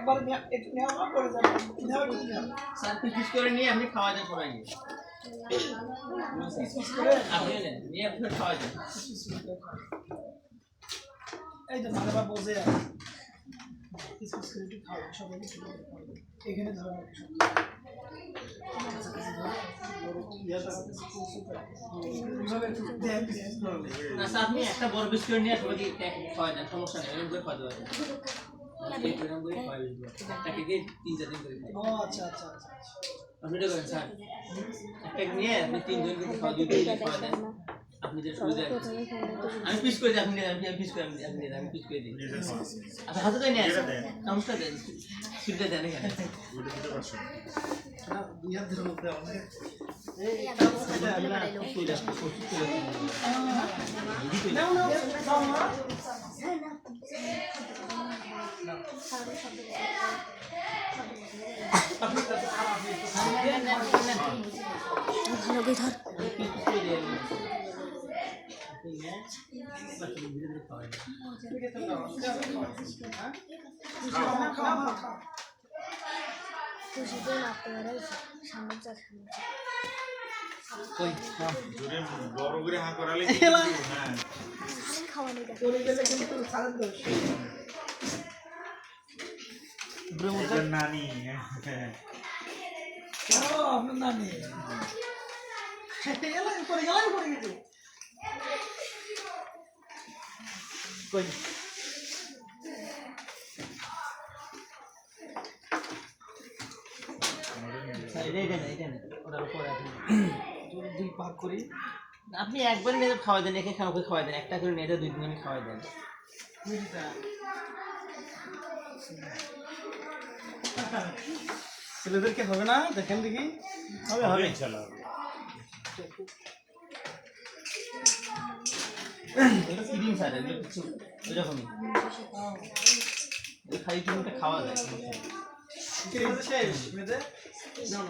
একবার একটু নেওয়া পড়ে যাবে নেওয়া ঠিক না স্যার পিস করে নিয়ে আপনি খাওয়া দেন সবাইকে পিস করে আপনি নেন নিয়ে আপনি খাওয়া দেন এই যে মানে বা বোঝে পিস করে একটু খাওয়া সবাইকে ছোট করে খাওয়া এখানে ধরো সব না স্যার আপনি একটা বড় পিস করে নিয়ে সবাইকে খাওয়া দেন সমস্যা নেই এরকম করে খাওয়া দেবেন এরকম করে খাওয়া দেবেন তাকে দিয়ে 3-4 দিন করে খাই ও আচ্ছা আচ্ছা আচ্ছা আপনি এটা করেন স্যার একটা নিয়ে আপনি 3 জন করে খাওয়া 2 দিন খাওয়া দেন আপনি যে শুরু দেন আমি পিস করে দিই আপনি পিস করে আমি পিস করে দিই আচ্ছা হাতে দেন নমস্কার দেন সুবিধা দেন এখানে দুই হাত ধরে মধ্যে অনেক বড় করে হা করালে চলে গেলে কিন্তু সারেন দোষ নানি ও আপনার নানি এলাই পড়ে গেছে কই এটা না ওটার উপরে আপনি দুই পাক করি আপনি একবার নিয়ে খাওয়া দেন একে খাওয়া দেন একটা করে নিয়ে 2 দিন খাওয়া দেন ছেলেদেরকে হবে না দেখেন দেখি হবে হবে ইনশাআল্লাহ এটা ফিডিং স্যার এগুলো কিছু এরকমই খালি তুমি খাওয়া যায় শেষ মেয়েদের না